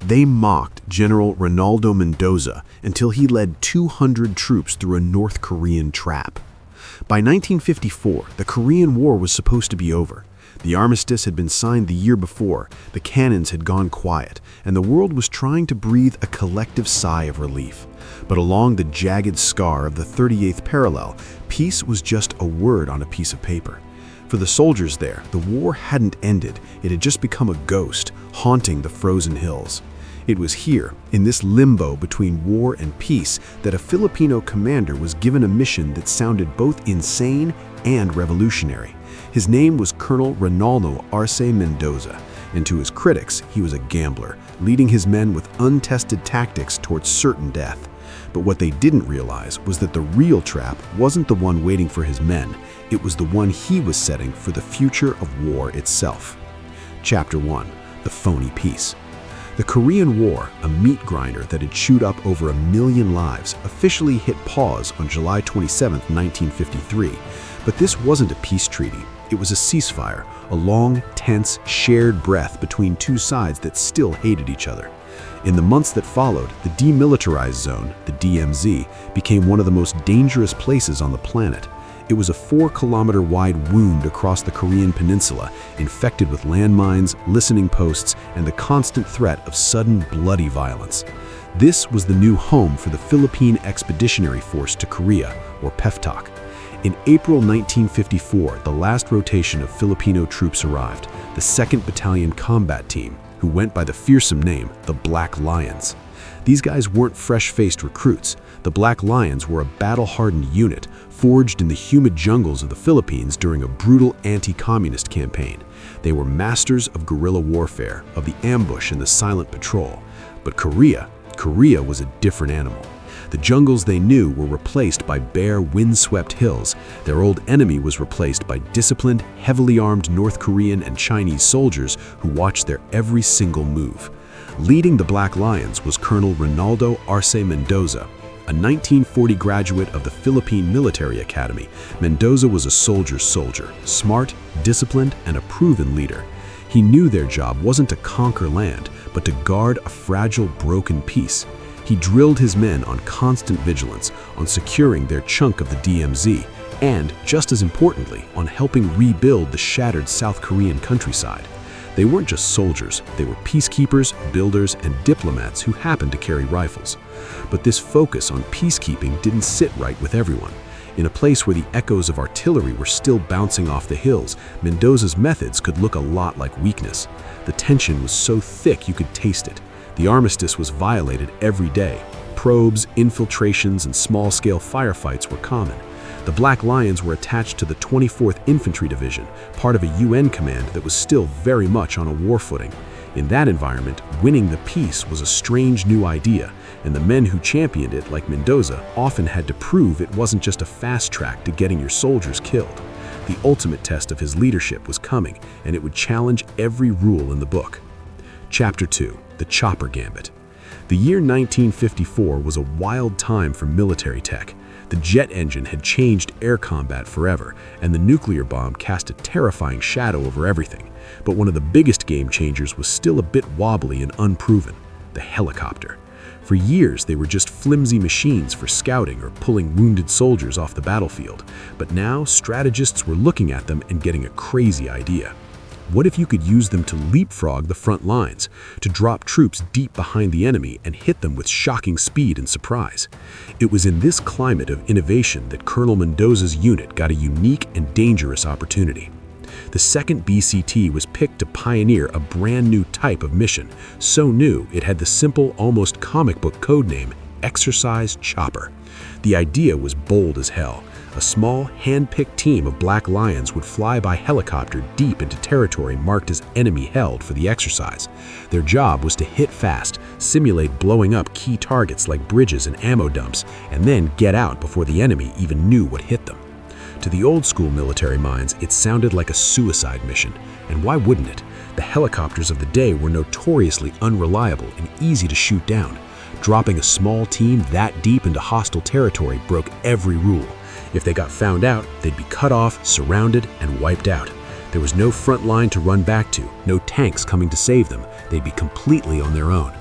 They mocked General Reynaldo Mendoza until he led 200 troops through a North Korean trap. By 1954, the Korean War was supposed to be over. The armistice had been signed the year before, the cannons had gone quiet, and the world was trying to breathe a collective sigh of relief. But along the jagged scar of the 38th parallel, peace was just a word on a piece of paper. For the soldiers there, the war hadn't ended, it had just become a ghost, haunting the frozen hills. It was here, in this limbo between war and peace, that a Filipino commander was given a mission that sounded both insane and revolutionary. His name was Colonel Reynaldo Mendoza, and to his critics, he was a gambler, leading his men with untested tactics towards certain death. But what they didn't realize was that the real trap wasn't the one waiting for his men, it was the one he was setting for the future of war itself. Chapter 1. The Phony Peace. The Korean War, a meat grinder that had chewed up over 1 million lives, officially hit pause on July 27, 1953. But this wasn't a peace treaty. It was a ceasefire, a long, tense, shared breath between two sides that still hated each other. In the months that followed, the demilitarized zone, the DMZ, became one of the most dangerous places on the planet. It was a 4-kilometer-wide wound across the Korean peninsula, infected with landmines, listening posts, and the constant threat of sudden, bloody violence. This was the new home for the Philippine Expeditionary Force to Korea, or PEFTOK. In April 1954, the last rotation of Filipino troops arrived, the 2nd Battalion Combat Team, who went by the fearsome name, the Black Lions. These guys weren't fresh-faced recruits. The Black Lions were a battle-hardened unit, forged in the humid jungles of the Philippines during a brutal anti-communist campaign. They were masters of guerrilla warfare, of the ambush and the silent patrol. But Korea was a different animal. The jungles they knew were replaced by bare, windswept hills. Their old enemy was replaced by disciplined, heavily armed North Korean and Chinese soldiers who watched their every single move. Leading the Black Lions was Colonel Reynaldo Mendoza. A 1940 graduate of the Philippine Military Academy, Mendoza was a soldier's soldier, smart, disciplined, and a proven leader. He knew their job wasn't to conquer land, but to guard a fragile, broken peace. He drilled his men on constant vigilance, on securing their chunk of the DMZ, and, just as importantly, on helping rebuild the shattered South Korean countryside. They weren't just soldiers, they were peacekeepers, builders, and diplomats who happened to carry rifles. But this focus on peacekeeping didn't sit right with everyone. In a place where the echoes of artillery were still bouncing off the hills, Mendoza's methods could look a lot like weakness. The tension was so thick you could taste it. The armistice was violated every day. Probes, infiltrations, and small-scale firefights were common. The Black Lions were attached to the 24th Infantry Division, part of a UN command that was still very much on a war footing. In that environment, winning the peace was a strange new idea, and the men who championed it, like Mendoza, often had to prove it wasn't just a fast track to getting your soldiers killed. The ultimate test of his leadership was coming, and it would challenge every rule in the book. Chapter 2. The Chopper Gambit. The year 1954 was a wild time for military tech. The jet engine had changed air combat forever, and the nuclear bomb cast a terrifying shadow over everything. But one of the biggest game changers was still a bit wobbly and unproven: the helicopter. For years, they were just flimsy machines for scouting or pulling wounded soldiers off the battlefield. But now, strategists were looking at them and getting a crazy idea. What if you could use them to leapfrog the front lines, to drop troops deep behind the enemy and hit them with shocking speed and surprise? It was in this climate of innovation that Colonel Mendoza's unit got a unique and dangerous opportunity. The 2nd BCT was picked to pioneer a brand new type of mission, so new it had the simple, almost comic book codename Exercise Chopper. The idea was bold as hell. A small, hand-picked team of Black Lions would fly by helicopter deep into territory marked as enemy-held for the exercise. Their job was to hit fast, simulate blowing up key targets like bridges and ammo dumps, and then get out before the enemy even knew what hit them. To the old-school military minds, it sounded like a suicide mission, and why wouldn't it? The helicopters of the day were notoriously unreliable and easy to shoot down. Dropping a small team that deep into hostile territory broke every rule. If they got found out, they'd be cut off, surrounded, and wiped out. There was no front line to run back to, no tanks coming to save them. They'd be completely on their own.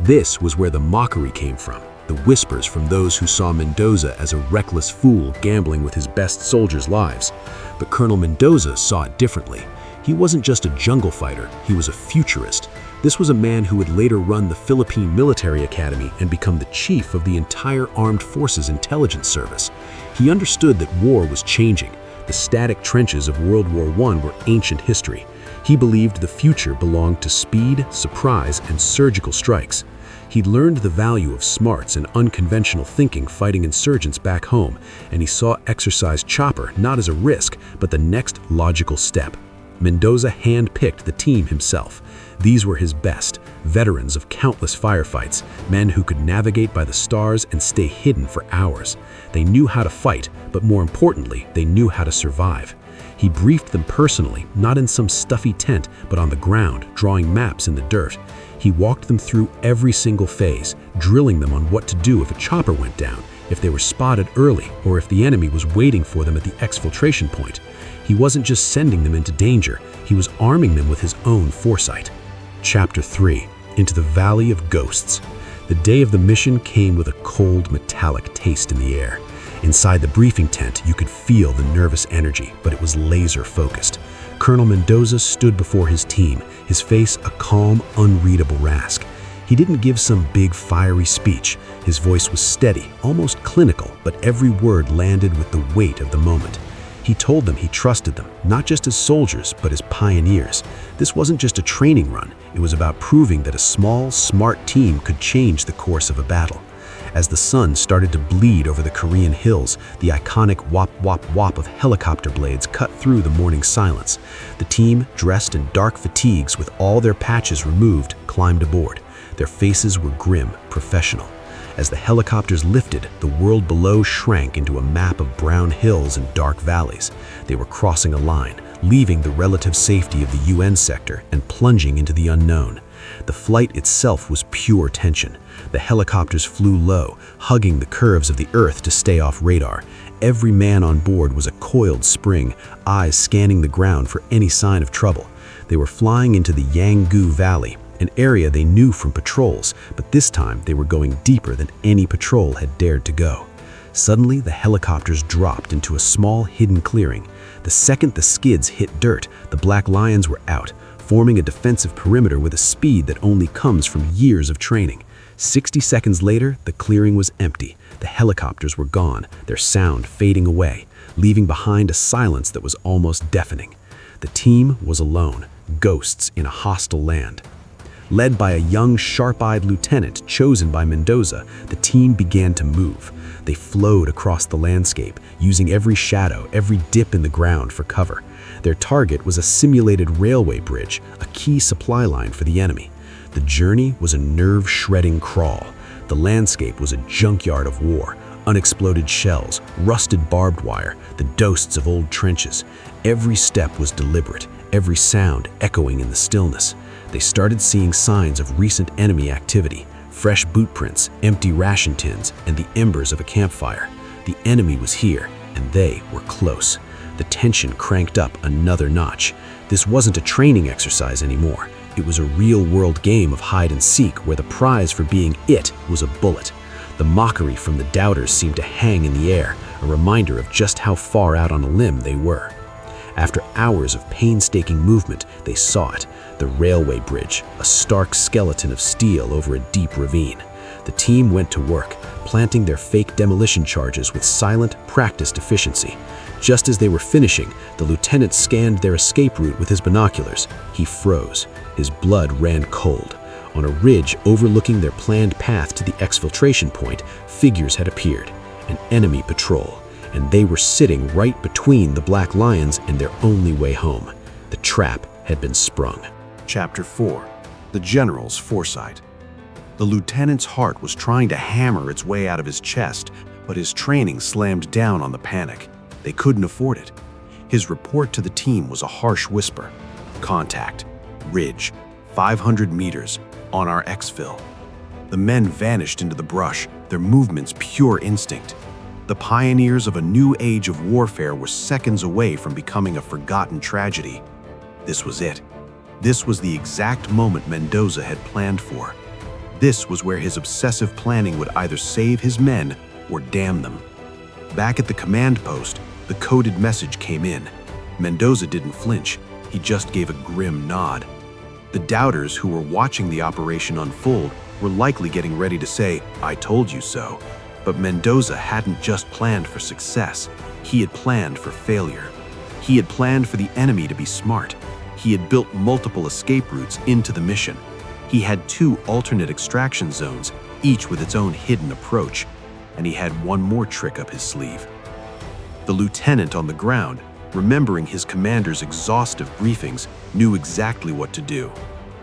This was where the mockery came from, the whispers from those who saw Mendoza as a reckless fool gambling with his best soldiers' lives. But Colonel Mendoza saw it differently. He wasn't just a jungle fighter, he was a futurist. This was a man who would later run the Philippine Military Academy and become the chief of the entire Armed Forces Intelligence Service. He understood that war was changing. The static trenches of World War I were ancient history. He believed the future belonged to speed, surprise, and surgical strikes. He'd learned the value of smarts and unconventional thinking fighting insurgents back home, and he saw exercise Chopper not as a risk, but the next logical step. Mendoza hand-picked the team himself. These were his best, veterans of countless firefights, men who could navigate by the stars and stay hidden for hours. They knew how to fight, but more importantly, they knew how to survive. He briefed them personally, not in some stuffy tent, but on the ground, drawing maps in the dirt. He walked them through every single phase, drilling them on what to do if a chopper went down, if they were spotted early, or if the enemy was waiting for them at the exfiltration point. He wasn't just sending them into danger, he was arming them with his own foresight. Chapter 3. Into the Valley of Ghosts. The day of the mission came with a cold, metallic taste in the air. Inside the briefing tent, you could feel the nervous energy, but it was laser-focused. Colonel Mendoza stood before his team, his face a calm, unreadable mask. He didn't give some big, fiery speech. His voice was steady, almost clinical, but every word landed with the weight of the moment. He told them he trusted them, not just as soldiers, but as pioneers. This wasn't just a training run. It was about proving that a small, smart team could change the course of a battle. As the sun started to bleed over the Korean hills, the iconic wop-wop-wop of helicopter blades cut through the morning silence. The team, dressed in dark fatigues with all their patches removed, climbed aboard. Their faces were grim, professional. As the helicopters lifted, the world below shrank into a map of brown hills and dark valleys. They were crossing a line, leaving the relative safety of the UN sector and plunging into the unknown. The flight itself was pure tension. The helicopters flew low, hugging the curves of the earth to stay off radar. Every man on board was a coiled spring, eyes scanning the ground for any sign of trouble. They were flying into the Yanggu Valley, an area they knew from patrols, but this time they were going deeper than any patrol had dared to go. Suddenly, the helicopters dropped into a small hidden clearing. The second the skids hit dirt, the Black Lions were out, forming a defensive perimeter with a speed that only comes from years of training. 60 seconds later, the clearing was empty. The helicopters were gone, their sound fading away, leaving behind a silence that was almost deafening. The team was alone, ghosts in a hostile land. Led by a young, sharp-eyed lieutenant chosen by Mendoza, the team began to move. They flowed across the landscape, using every shadow, every dip in the ground for cover. Their target was a simulated railway bridge, a key supply line for the enemy. The journey was a nerve-shredding crawl. The landscape was a junkyard of war, unexploded shells, rusted barbed wire, the ghosts of old trenches. Every step was deliberate, every sound echoing in the stillness. They started seeing signs of recent enemy activity, fresh boot prints, empty ration tins, and the embers of a campfire. The enemy was here, and they were close. The tension cranked up another notch. This wasn't a training exercise anymore. It was a real-world game of hide-and-seek where the prize for being it was a bullet. The mockery from the doubters seemed to hang in the air, a reminder of just how far out on a limb they were. After hours of painstaking movement, they saw it, the railway bridge, a stark skeleton of steel over a deep ravine. The team went to work, planting their fake demolition charges with silent, practiced efficiency. Just as they were finishing, the lieutenant scanned their escape route with his binoculars. He froze. His blood ran cold. On a ridge overlooking their planned path to the exfiltration point, figures had appeared, an enemy patrol, and they were sitting right between the Black Lions and their only way home. The trap had been sprung. Chapter 4. The General's Foresight. The lieutenant's heart was trying to hammer its way out of his chest, but his training slammed down on the panic. They couldn't afford it. His report to the team was a harsh whisper. Contact. Ridge. 500 meters. On our exfil. The men vanished into the brush, their movements pure instinct. The pioneers of a new age of warfare were seconds away from becoming a forgotten tragedy. This was it. This was the exact moment Mendoza had planned for. This was where his obsessive planning would either save his men or damn them. Back at the command post, the coded message came in. Mendoza didn't flinch. He just gave a grim nod. The doubters who were watching the operation unfold were likely getting ready to say, "I told you so." But Mendoza hadn't just planned for success. He had planned for failure. He had planned for the enemy to be smart. He had built multiple escape routes into the mission. He had 2 alternate extraction zones, each with its own hidden approach. And he had one more trick up his sleeve. The lieutenant on the ground, remembering his commander's exhaustive briefings, knew exactly what to do.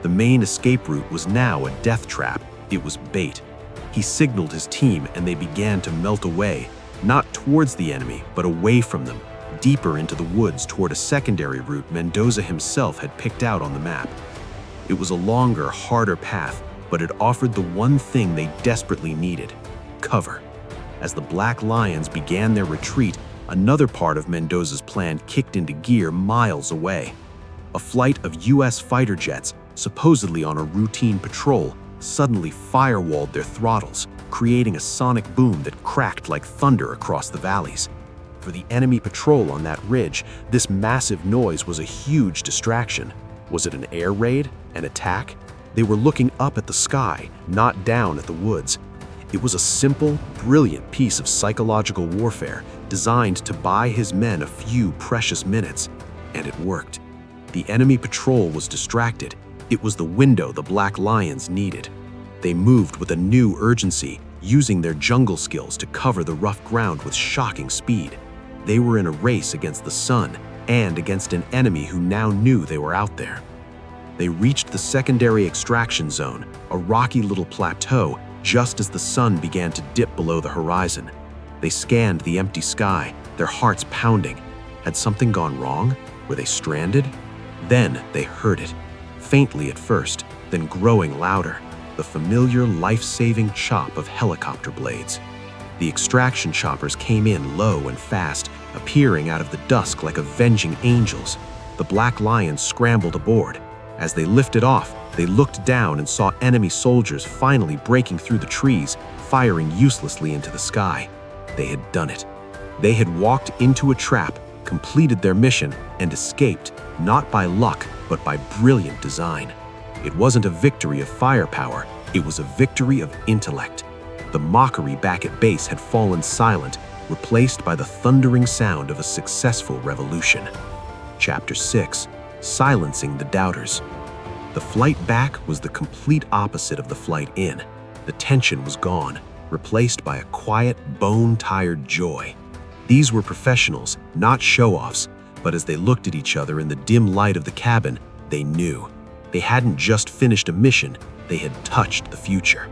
The main escape route was now a death trap. It was bait. He signaled his team and they began to melt away, not towards the enemy, but away from them, deeper into the woods toward a secondary route Mendoza himself had picked out on the map. It was a longer, harder path, but it offered the one thing they desperately needed: cover. As the Black Lions began their retreat, another part of Mendoza's plan kicked into gear miles away. A flight of U.S. fighter jets, supposedly on a routine patrol, suddenly firewalled their throttles, creating a sonic boom that cracked like thunder across the valleys. For the enemy patrol on that ridge, this massive noise was a huge distraction. Was it an air raid? An attack? They were looking up at the sky, not down at the woods. It was a simple, brilliant piece of psychological warfare designed to buy his men a few precious minutes, and it worked. The enemy patrol was distracted. It was the window the Black Lions needed. They moved with a new urgency, using their jungle skills to cover the rough ground with shocking speed. They were in a race against the sun and against an enemy who now knew they were out there. They reached the secondary extraction zone, a rocky little plateau, just as the sun began to dip below the horizon. They scanned the empty sky, their hearts pounding. Had something gone wrong? Were they stranded? Then they heard it, faintly at first, then growing louder, the familiar life-saving chop of helicopter blades. The extraction choppers came in low and fast, appearing out of the dusk like avenging angels. The Black Lions scrambled aboard. As they lifted off, they looked down and saw enemy soldiers finally breaking through the trees, firing uselessly into the sky. They had done it. They had walked into a trap, completed their mission, and escaped, not by luck, but by brilliant design. It wasn't a victory of firepower, it was a victory of intellect. The mockery back at base had fallen silent, replaced by the thundering sound of a successful revolution. Chapter 6: Silencing the Doubters. The flight back was the complete opposite of the flight in. The tension was gone, replaced by a quiet, bone-tired joy. These were professionals, not show-offs, but as they looked at each other in the dim light of the cabin, they knew. They hadn't just finished a mission, they had touched the future.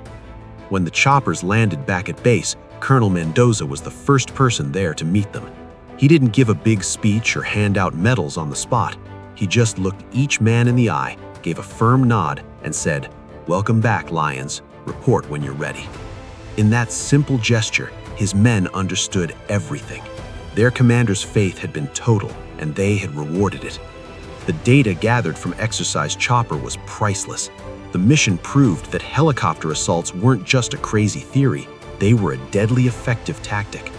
When the choppers landed back at base, Colonel Mendoza was the first person there to meet them. He didn't give a big speech or hand out medals on the spot. He just looked each man in the eye, gave a firm nod, and said, "Welcome back, Lions. Report when you're ready." In that simple gesture, his men understood everything. Their commander's faith had been total, and they had rewarded it. The data gathered from Exercise Chopper was priceless. The mission proved that helicopter assaults weren't just a crazy theory, they were a deadly effective tactic.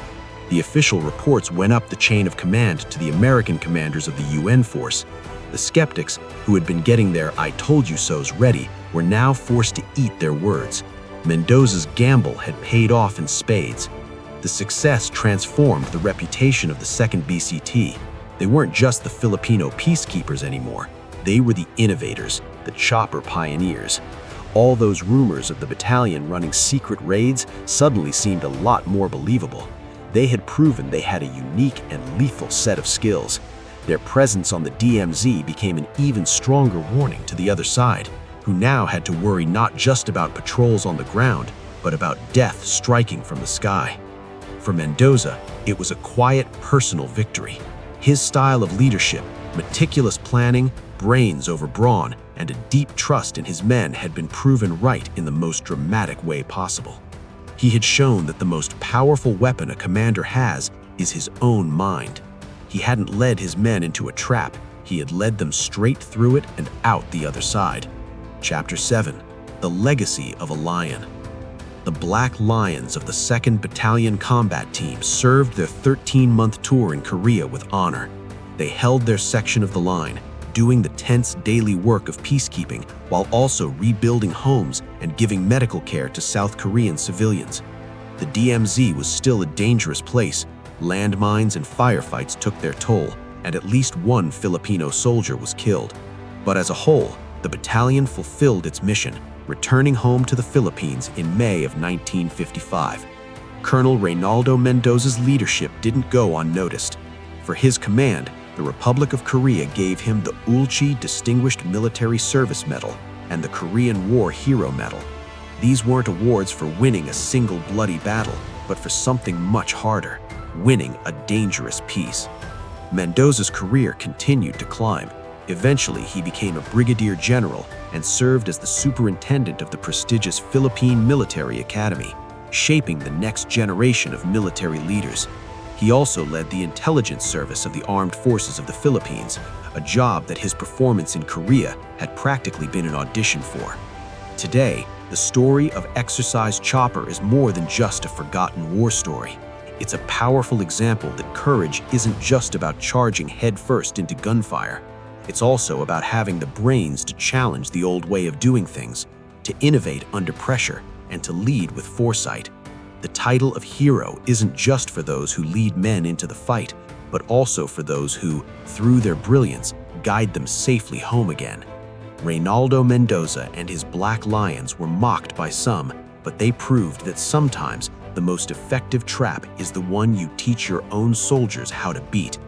The official reports went up the chain of command to the American commanders of the UN force. The skeptics, who had been getting their "I told you so's" ready, were now forced to eat their words. Mendoza's gamble had paid off in spades. The success transformed the reputation of the 2nd BCT. They weren't just the Filipino peacekeepers anymore. They were the innovators, the chopper pioneers. All those rumors of the battalion running secret raids suddenly seemed a lot more believable. They had proven they had a unique and lethal set of skills. Their presence on the DMZ became an even stronger warning to the other side, who now had to worry not just about patrols on the ground, but about death striking from the sky. For Mendoza, it was a quiet, personal victory. His style of leadership, meticulous planning, brains over brawn, and a deep trust in his men had been proven right in the most dramatic way possible. He had shown that the most powerful weapon a commander has is his own mind. He hadn't led his men into a trap, he had led them straight through it and out the other side. Chapter 7: The legacy of a lion. The Black Lions of the 2nd Battalion Combat Team served their 13-month tour in Korea with honor. They held their section of the line, doing the tense daily work of peacekeeping while also rebuilding homes and giving medical care to South Korean civilians. The DMZ was still a dangerous place. Landmines and firefights took their toll, and at least one Filipino soldier was killed. But as a whole, the battalion fulfilled its mission, returning home to the Philippines in May of 1955. Colonel Reynaldo Mendoza's leadership didn't go unnoticed. For his command, the Republic of Korea gave him the Ulchi Distinguished Military Service Medal and the Korean War Hero Medal. These weren't awards for winning a single bloody battle, but for something much harder, winning a dangerous peace. Mendoza's career continued to climb. Eventually, he became a brigadier general and served as the superintendent of the prestigious Philippine Military Academy, shaping the next generation of military leaders. He also led the intelligence service of the Armed Forces of the Philippines, a job that his performance in Korea had practically been an audition for. Today, the story of Exercise Chopper is more than just a forgotten war story. It's a powerful example that courage isn't just about charging headfirst into gunfire. It's also about having the brains to challenge the old way of doing things, to innovate under pressure, and to lead with foresight. The title of hero isn't just for those who lead men into the fight, but also for those who, through their brilliance, guide them safely home again. Reynaldo Mendoza and his Black Lions were mocked by some, but they proved that sometimes the most effective trap is the one you teach your own soldiers how to beat.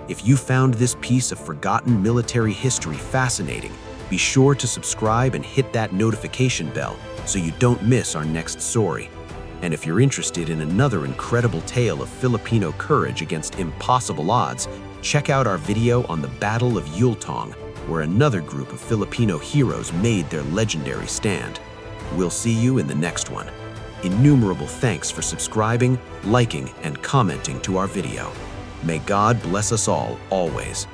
If you found this piece of forgotten military history fascinating, be sure to subscribe and hit that notification bell so you don't miss our next story. And if you're interested in another incredible tale of Filipino courage against impossible odds, check out our video on the Battle of Yultong, where another group of Filipino heroes made their legendary stand. We'll see you in the next one. Innumerable thanks for subscribing, liking, and commenting to our video. May God bless us all, always.